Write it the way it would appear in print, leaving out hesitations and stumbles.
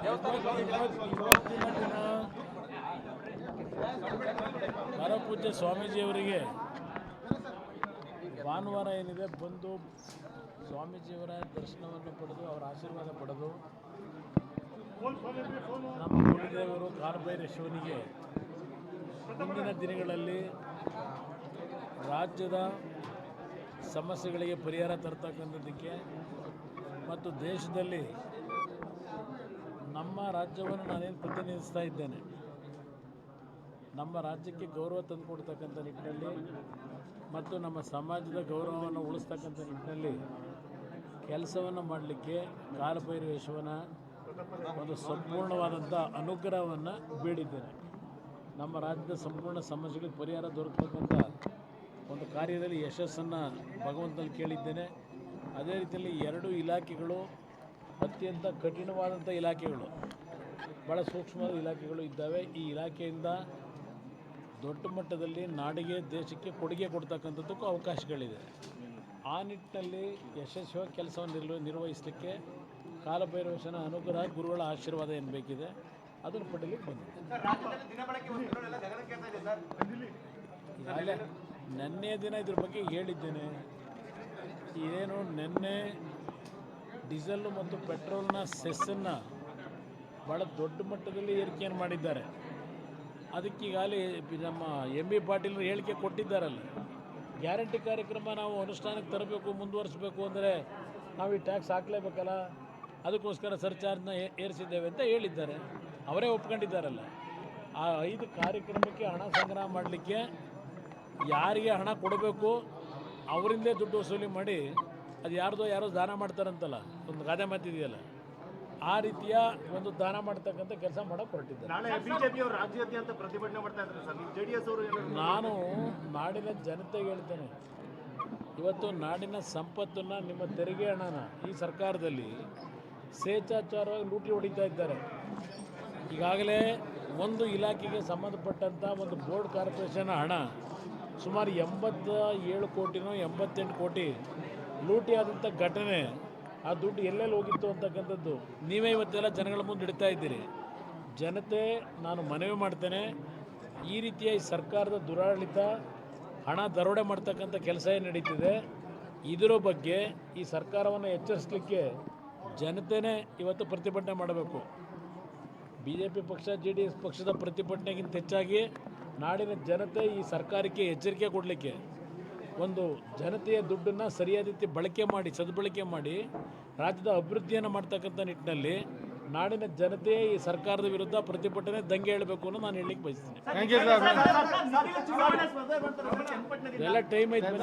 ಇವತ್ತಿನ ದಿನ ಪರಪೂಜ್ಯ ಸ್ವಾಮೀಜಿಯವರಿಗೆ ಭಾನುವಾರ ಏನಿದೆ ಬಂದು ಸ್ವಾಮೀಜಿಯವರ ದರ್ಶನವನ್ನು ಪಡೆದು ಅವರ ಆಶೀರ್ವಾದ ಪಡೆದು ನಮ್ಮ ಗುರುದೇವರು ಕಾಲಭೈರೇಶ್ವರನಿಗೆ ಮುಂದಿನ ದಿನಗಳಲ್ಲಿ ರಾಜ್ಯದ ಸಮಸ್ಯೆಗಳಿಗೆ ಪರಿಹಾರ ತರ್ತಕ್ಕಂಥದ್ದಕ್ಕೆ ಮತ್ತು ದೇಶದಲ್ಲಿ ನಮ್ಮ ರಾಜ್ಯವನ್ನು ನಾನೇನು ಪ್ರತಿನಿಧಿಸ್ತಾ ಇದ್ದೇನೆ, ನಮ್ಮ ರಾಜ್ಯಕ್ಕೆ ಗೌರವ ತಂದುಕೊಡ್ತಕ್ಕಂಥ ನಿಟ್ಟಿನಲ್ಲಿ ಮತ್ತು ನಮ್ಮ ಸಮಾಜದ ಗೌರವವನ್ನು ಉಳಿಸ್ತಕ್ಕಂಥ ನಿಟ್ಟಿನಲ್ಲಿ ಕೆಲಸವನ್ನು ಮಾಡಲಿಕ್ಕೆ ಕಾಲಭೈರವೇಶ್ವರನ ಒಂದು ಸಂಪೂರ್ಣವಾದಂಥ ಅನುಗ್ರಹವನ್ನು ಬೇಡಿದ್ದೇನೆ. ನಮ್ಮ ರಾಜ್ಯದ ಸಂಪೂರ್ಣ ಸಮಸ್ಯೆಗಳಿಗೆ ಪರಿಹಾರ ದೊರಕತಕ್ಕಂಥ ಒಂದು ಕಾರ್ಯದಲ್ಲಿ ಯಶಸ್ಸನ್ನು ಭಗವಂತನಲ್ಲಿ ಕೇಳಿದ್ದೇನೆ. ಅದೇ ರೀತಿಯಲ್ಲಿ ಎರಡು ಇಲಾಖೆಗಳು ಅತ್ಯಂತ ಕಠಿಣವಾದಂಥ ಇಲಾಖೆಗಳು, ಭಾಳ ಸೂಕ್ಷ್ಮವಾದ ಇಲಾಖೆಗಳು ಇದ್ದಾವೆ. ಈ ಇಲಾಖೆಯಿಂದ ದೊಡ್ಡ ಮಟ್ಟದಲ್ಲಿ ನಾಡಿಗೆ ದೇಶಕ್ಕೆ ಕೊಡುಗೆ ಕೊಡ್ತಕ್ಕಂಥದ್ದಕ್ಕೂ ಅವಕಾಶಗಳಿದೆ. ಆ ನಿಟ್ಟಿನಲ್ಲಿ ಯಶಸ್ವಿಯಾಗಿ ಕೆಲಸವನ್ನು ನಿರ್ವಹಿಸಲಿಕ್ಕೆ ಕಾಲಭೈರವೇಶ್ವರನ ಅನುಗ್ರಹ, ಗುರುಗಳ ಆಶೀರ್ವಾದ ಏನು ಬೇಕಿದೆ ಅದನ್ನು ಪಡೀಲಿಕ್ಕೆ ಬಂದಿದೆ. ಈಗಾಗಲೇ ನಿನ್ನೆ ದಿನ ಇದ್ರ ಬಗ್ಗೆ ಹೇಳಿದ್ದೇನೆ. ಏನು ನಿನ್ನೆ ಡೀಸೆಲ್ಲು ಮತ್ತು ಪೆಟ್ರೋಲ್ನ ಸೆಸ್ಸನ್ನು ಭಾಳ ದೊಡ್ಡ ಮಟ್ಟದಲ್ಲಿ ಏರಿಕೆಯನ್ನು ಮಾಡಿದ್ದಾರೆ. ಅದಕ್ಕೀಗಾಗಲೇ ನಮ್ಮ MB ಪಾಟೀಲರು ಹೇಳಿಕೆ ಕೊಟ್ಟಿದ್ದಾರಲ್ಲ, ಗ್ಯಾರಂಟಿ ಕಾರ್ಯಕ್ರಮ ನಾವು ಅನುಷ್ಠಾನಕ್ಕೆ ತರಬೇಕು, ಮುಂದುವರಿಸಬೇಕು ಅಂದರೆ ನಾವು ಈ ಟ್ಯಾಕ್ಸ್ ಹಾಕಲೇಬೇಕಲ್ಲ, ಅದಕ್ಕೋಸ್ಕರ ಸರ್ಚಾರ್ಜನ್ನ ಏರಿಸಿದ್ದೇವೆ ಅಂತ ಹೇಳಿದ್ದಾರೆ. ಅವರೇ ಒಪ್ಕೊಂಡಿದ್ದಾರಲ್ಲ. ಆ 5 ಕಾರ್ಯಕ್ರಮಕ್ಕೆ ಹಣ ಸಂಗ್ರಹ ಮಾಡಲಿಕ್ಕೆ ಯಾರಿಗೆ ಹಣ ಕೊಡಬೇಕು ಅವರಿಂದೇ ದುಡ್ಡು ವಸೂಲಿ ಮಾಡಿ ಅದು ಯಾರೋ ದಾನ ಮಾಡ್ತಾರಂತಲ್ಲ, ಒಂದು ಗಾದೆ ಮಾತಿದೆಯಲ್ಲ, ಆ ರೀತಿಯ ಒಂದು ದಾನ ಮಾಡ್ತಕ್ಕಂಥ ಕೆಲಸ ಮಾಡೋಕೆ ಹೊರಟಿದ್ದಾರೆ. ನಾನು ನಾಡಿನ ಜನತೆಗೆ ಹೇಳ್ತೇನೆ, ಇವತ್ತು ನಾಡಿನ ಸಂಪತ್ತನ್ನು, ನಿಮ್ಮ ತೆರಿಗೆ ಹಣನ ಈ ಸರ್ಕಾರದಲ್ಲಿ ಸ್ವೇಚ್ಛಾಚಾರವಾಗಿ ಲೂಟಿ ಹೊಡಿತಾ ಇದ್ದಾರೆ. ಈಗಾಗಲೇ ಒಂದು ಇಲಾಖೆಗೆ ಸಂಬಂಧಪಟ್ಟಂಥ ಒಂದು ಬೋರ್ಡ್ ಕಾರ್ಪೊರೇಷನ್ ಹಣ ಸುಮಾರು 87 ಕೋಟಿನೋ 88 ಕೋಟಿ ಲೂಟಿ ಆದಂಥ ಘಟನೆ. ಆ ದುಡ್ಡು ಎಲ್ಲೆಲ್ಲಿ ಹೋಗಿತ್ತು ಅಂತಕ್ಕಂಥದ್ದು ನೀವೇ ಇವತ್ತೆಲ್ಲ ಜನಗಳ ಮುಂದೆ ಇಡ್ತಾ ಇದ್ದೀರಿ. ಜನತೆ, ನಾನು ಮನವಿ ಮಾಡ್ತೇನೆ, ಈ ರೀತಿಯ ಈ ಸರ್ಕಾರದ ದುರಾಡಳಿತ, ಹಣ ದರೋಡೆ ಮಾಡ್ತಕ್ಕಂಥ ಕೆಲಸ ಏನು ನಡೀತಿದೆ, ಇದರ ಬಗ್ಗೆ ಈ ಸರ್ಕಾರವನ್ನು ಎಚ್ಚರಿಸಲಿಕ್ಕೆ ಜನತೆಯೇ ಇವತ್ತು ಪ್ರತಿಭಟನೆ ಮಾಡಬೇಕು. BJP ಪಕ್ಷ, JDS ಪಕ್ಷದ ಪ್ರತಿಭಟನೆಗಿಂತ ಹೆಚ್ಚಾಗಿ ನಾಡಿನ ಜನತೆ ಈ ಸರ್ಕಾರಕ್ಕೆ ಎಚ್ಚರಿಕೆ ಕೊಡಲಿಕ್ಕೆ, ಒಂದು ಜನತೆಯ ದುಡ್ಡನ್ನು ಸರಿಯಾದ ರೀತಿ ಸದ್ಬಳಕೆ ಮಾಡಿ ರಾಜ್ಯದ ಅಭಿವೃದ್ಧಿಯನ್ನು ಮಾಡ್ತಕ್ಕಂಥ ನಿಟ್ಟಿನಲ್ಲಿ ನಾಡಿನ ಜನತೆ ಈ ಸರ್ಕಾರದ ವಿರುದ್ಧ ಪ್ರತಿಭಟನೆ, ದಂಗೆ ಹೇಳಬೇಕು ಅನ್ನೋ ನಾನು ಹೇಳಲಿಕ್ಕೆ ಬಯಸ್ತೀನಿ. ಎಲ್ಲ ಟೈಮ್ ಐತೆ.